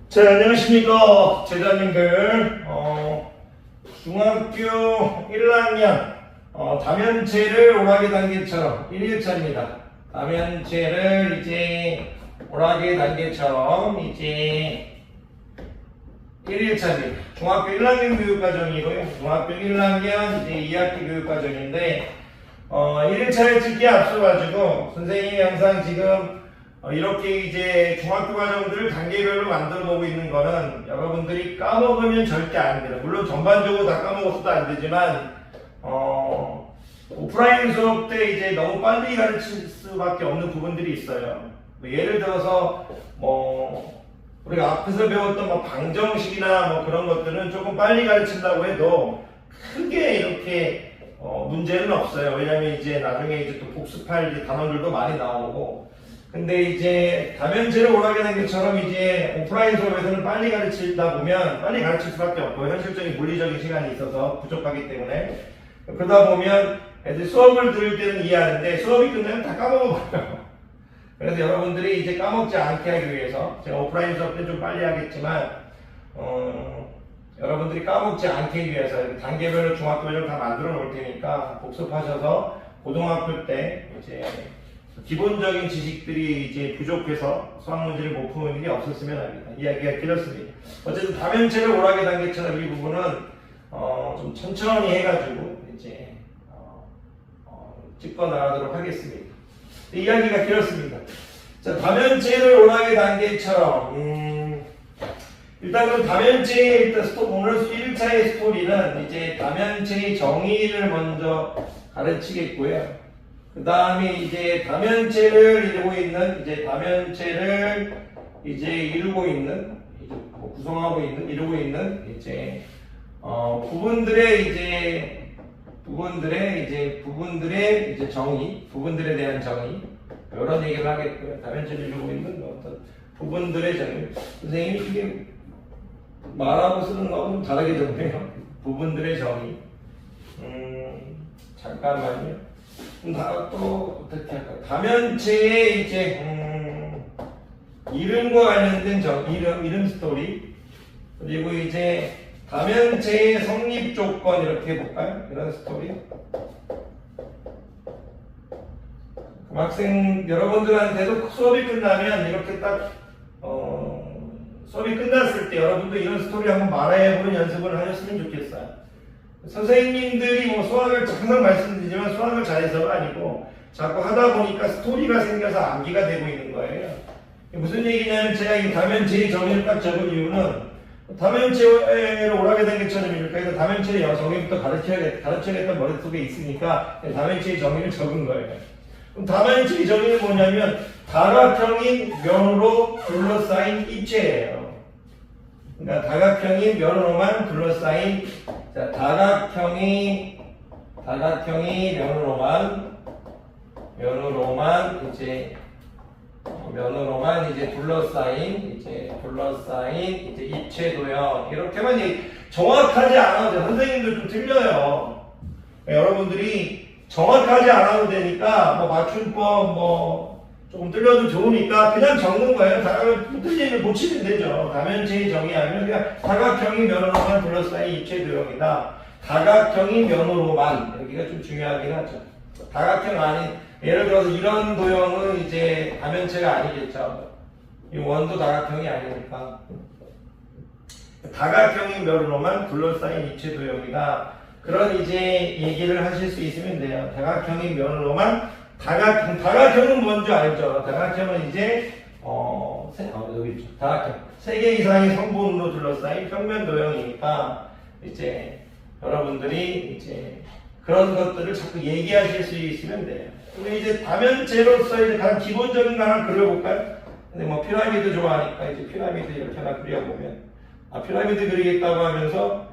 자, 안녕하십니까. 제자님들. 중학교 1학년, 다면체를 오락의 단계처럼 1일차입니다. 다면체를 이제 오락의 단계처럼 이제 1일차입니다. 중학교 1학년 교육과정이고요. 중학교 1학년 이제 2학기 교육과정인데, 1일차를 찍기에 앞서가지고 선생님이 항상 지금 이렇게 이제 중학교 과정들을 단계별로 만들어 놓고 있는 거는 여러분들이 까먹으면 절대 안 돼요. 물론 전반적으로 다 까먹어서도 안 되지만, 오프라인 수업 때 이제 너무 빨리 가르칠 수밖에 없는 부분들이 있어요. 예를 들어서, 우리가 앞에서 배웠던 방정식이나 그런 것들은 조금 빨리 가르친다고 해도 크게 이렇게 문제는 없어요. 왜냐면 이제 나중에 이제 또 복습할 이제 단원들도 많이 나오고. 근데 이제 다면체를 오락의 단계처럼 이제 오프라인 수업에서는 빨리 가르치다 보면 빨리 가르칠 수밖에 없고 현실적인 물리적인 시간이 있어서 부족하기 때문에 그러다 보면 애들 수업을 들을 때는 이해하는데 수업이 끝나면 다 까먹어버려요. 그래서 여러분들이 이제 까먹지 않게 하기 위해서 제가 오프라인 수업 때 좀 빨리 하겠지만 여러분들이 까먹지 않게 하기 위해서 단계별로 중학교별로 다 만들어 놓을 테니까 복습하셔서 고등학교 때 이제 기본적인 지식들이 이제 부족해서 수학 문제를 못 푸는 일이 없었으면 합니다. 이야기가 길었습니다. 어쨌든 다면체를 오락의 단계처럼 이 부분은 좀 천천히 해가지고 이제 짚어 나가도록 하겠습니다. 이야기가 길었습니다. 자, 다면체를 오락의 단계처럼 일단 그럼 다면체의 일단 오늘 1차의 스토리는 이제 다면체의 정의를 먼저 가르치겠고요. 그 다음에 이제 다면체를 이루고 있는 이루고 있는 구성하고 있는 이루고 있는 이제 부분들의 정의, 부분들에 대한 정의 이런 얘기를 하겠고요. 다면체를 이루고 있는 어떤 부분들의 정의. 선생님이 이게 말하고 쓰는 거하고는 다르게 되네요. 부분들의 정의. 잠깐만요. 또 어떻게 할까요? 다면체의 이제 이름과 관련된 이름 스토리, 그리고 이제 다면체의 성립 조건 이렇게 해볼까요? 이런 스토리. 학생 여러분들한테도 수업이 끝나면 이렇게 딱 수업이 끝났을 때 여러분도 이런 스토리 한번 말해보는 연습을 하셨으면 좋겠어요. 선생님들이 수학을 항상 말씀드리지만 수학을 잘해서가 아니고 자꾸 하다 보니까 스토리가 생겨서 암기가 되고 있는 거예요. 무슨 얘기냐면 제가 이 다면체의 정의를 딱 적은 이유는 다면체를 오락의 단계처럼 이렇게 해서 다면체의 정의부터 가르쳐야겠다는 머릿속에 있으니까 다면체의 정의를 적은 거예요. 그럼 다면체의 정의는 뭐냐면 다각형인 면으로 둘러싸인 입체예요. 그러니까 다각형인 면으로만 둘러싸인 다각형이 면으로만 이제 둘러싸인 입체 도형 이렇게만 정확하지 않아도 선생님들 좀 틀려요. 여러분들이 정확하지 않아도 되니까 맞춤법 조금 틀려도 좋으니까 그냥 적는 거예요. 틀리면 고치면 되죠. 다면체의 정의하면 그냥 다각형이 면으로만 둘러싸인 입체 도형이다. 다각형이 면으로만 여기가 좀 중요하긴 하죠. 다각형 아닌 예를 들어서 이런 도형은 이제 다면체가 아니겠죠. 이 원도 다각형이 아니니까 다각형이 면으로만 둘러싸인 입체 도형이다. 그런 이제 얘기를 하실 수 있으면 돼요. 다각형이 면으로만 다각형은 뭔지 알죠? 다각형은 이제 여기 있죠. 다각형. 3개 이상의 성분으로 둘러싸인 평면 도형이니까 이제 여러분들이 이제 그런 것들을 자꾸 얘기하실 수 있으면 돼요. 근데 이제 다면체로서 이제 가장 기본적인 거 하나 그려볼까요? 근데 피라미드 좋아하니까 이제 피라미드 이렇게 하나 그려보면 피라미드 그리겠다고 하면서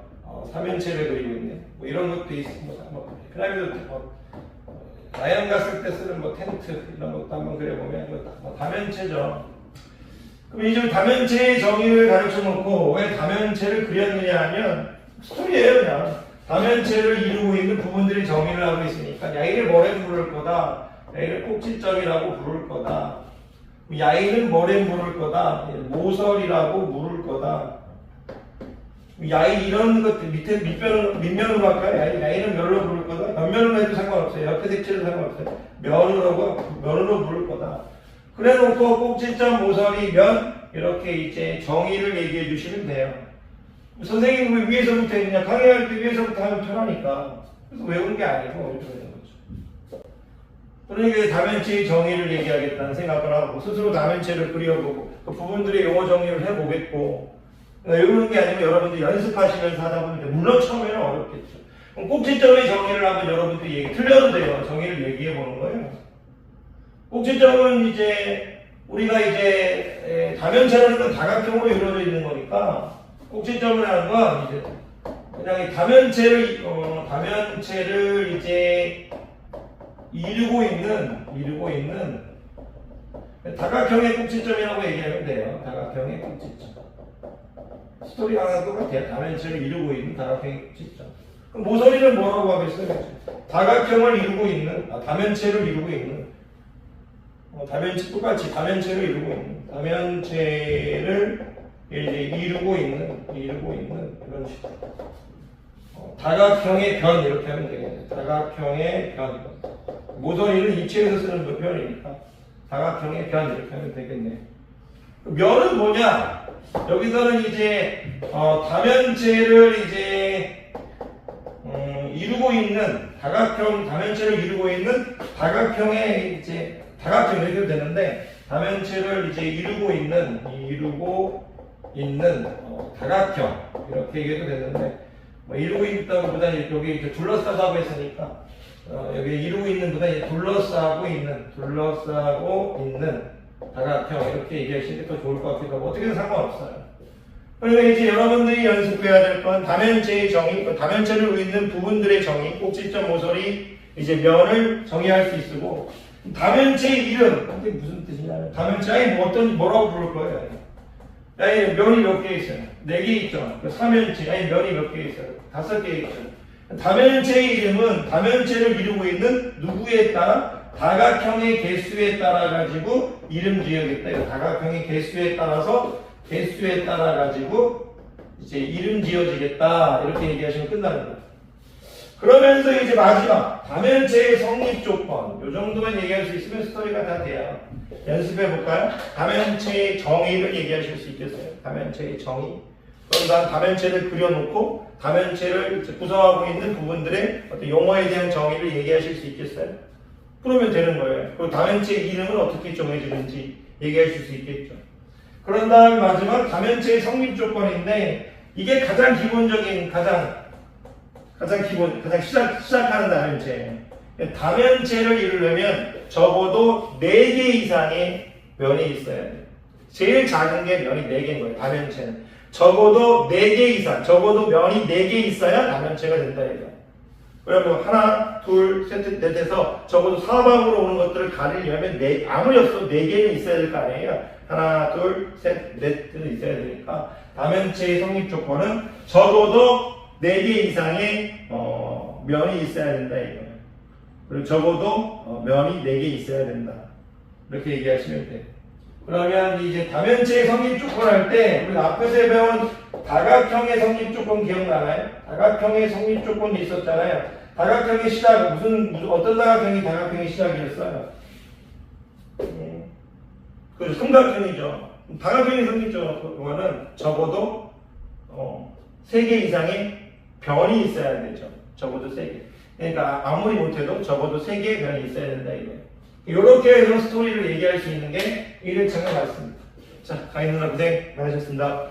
삼면체를 그리고 있네. 이런 것도 있습니다. 피라미드 라이언 갔을 때 쓰는 텐트 이런 것도 한번 그려보면 다면체죠. 그럼 이제 다면체의 정의를 가르쳐 놓고 왜 다면체를 그렸느냐 하면 스토리예요. 그냥 다면체를 이루고 있는 부분들이 정의를 하고 있으니까 얘를 뭐라고 부를 거다, 얘를 꼭지점이라고 부를 거다. 야인은 뭐래 물을 거다. 모서리라고 물을 거다. 야인 이런 것들 밑에 밑면으로 할까요? 야인은 면으로 물을 거다. 옆면으로 해도 상관없어요. 옆에 색칠도 상관없어요. 면으로 물을 거다. 그래놓고 꼭지점, 모서리, 면 이렇게 이제 정의를 얘기해 주시면 돼요. 선생님이 왜 위에서부터 했냐? 강의할 때 위에서부터 하면 편하니까. 그래서 외우는 게 아니고 이렇게 되는 거죠. 그러니까 다면체의 정의를 얘기하겠다는 생각을 하고 스스로 다면체를 그려보고 그 부분들의 용어 정리를 해보겠고 외우는 게 아니고 여러분들 연습하시면서 하다 보면 물론 처음에는 어렵겠죠. 그럼 꼭지점의 정의를 한번 여러분들이 틀려도 돼요. 정의를 얘기해 보는 거예요. 꼭지점은 이제 우리가 이제 다면체라는 건 다각형으로 이루어져 있는 거니까 꼭지점을 하는 건 이제 그냥 이 다면체를 이제 이루고 있는 다각형의 꼭지점이라고 얘기하면 돼요. 다각형의 꼭지점. 스토리가 하나 똑같아요. 다면체를 이루고 있는 다각형의 꼭지점. 그럼 모서리는 뭐라고 하겠어요? 다각형을 이루고 있는, 다면체를 이루고 있는. 다면체 똑같이 다면체를 이루고 있는. 다면체를 이제 이루고 있는 이런 식으로. 다각형의 변 이렇게 하면 되겠네요. 다각형의 변. 모서리는 입체에서 쓰는 표현이니까 다각형의 변 이렇게 하면 되겠네요. 면은 뭐냐? 여기서는 이제 다면체를 이제 이루고 있는 다면체를 이루고 있는 다각형의 이제 다각형 이렇게 해도 되는데 다면체를 이제 이루고 있는 다각형 이렇게 얘기해도 되는데 이루고 있다기보다 여기 이렇게 둘러싸고 했으니까 여기 이루고 있는 보다 둘러싸고 있는 다각형 이렇게 얘기하시는 게 더 좋을 것 같기도 하고 어떻게든 상관없어요. 그러니까 이제 여러분들이 연습해야 될 건 다면체의 정의, 다면체를 잇는 부분들의 정의, 꼭지점, 모서리, 이제 면을 정의할 수 있고 다면체의 이름, 이게 무슨 뜻이냐면 다면체 뭐라고 부를 거예요? 아니 면이 몇 개 있어요? 4개 있죠. 사면체, 아니 면이 몇 개 있어요? 5개 있죠. 다면체의 이름은 다면체를 이루고 있는 누구에 따라 다각형의 개수에 따라 가지고 이름 지어야겠다. 다각형의 개수에 따라 가지고 이제 이름 지어지겠다. 이렇게 얘기하시면 끝나는 거예요. 그러면서 이제 마지막 다면체의 성립 조건. 이 정도만 얘기할 수 있으면 스토리가 다 돼요. 연습해 볼까요? 다면체의 정의를 얘기하실 수 있겠어요? 다면체의 정의. 그럼 난 다면체를 그려놓고 다면체를 구성하고 있는 부분들의 어떤 용어에 대한 정의를 얘기하실 수 있겠어요? 그러면 되는 거예요. 그리고 다면체의 이름은 어떻게 정해지는지 얘기하실 수 있겠죠. 그런 다음 마지막 다면체의 성립 조건인데 이게 가장 기본적인 가장 시작하는 다면체예요. 다면체를 이루려면 적어도 4개 이상의 면이 있어야 돼요. 제일 작은 게 면이 4개인 거예요. 다면체는. 적어도 4개 이상, 적어도 면이 4개 있어야 다면체가 된다 이거예요. 그러면 하나, 둘, 셋, 넷에서 적어도 사방으로 오는 것들을 가리려면 아무리 없어도 4개는 있어야 될 거 아니에요. 하나, 둘, 셋, 넷은 있어야 되니까 다면체의 성립 조건은 적어도 4개 이상의 면이 있어야 된다 이거예요. 그리고 적어도 면이 4개 있어야 된다. 이렇게 얘기하시면 돼요. 그러면 이제 다면체의 성립 조건 할 때 우리 앞에서 배운 다각형의 성립 조건 기억나나요? 다각형의 성립 조건이 있었잖아요. 다각형의 시작 어떤 다각형의 시작이었어요? 그 삼각형이죠. 다각형의 성립 조건은 적어도 3개 이상의 변이 있어야 되죠. 적어도 3개. 그러니까 아무리 못해도 적어도 3개의 변이 있어야 된다 이거예요. 이렇게 해서 스토리를 얘기할 수 있는 게 1일차가 맞습니다. 자, 강의 누나 고생 많으셨습니다.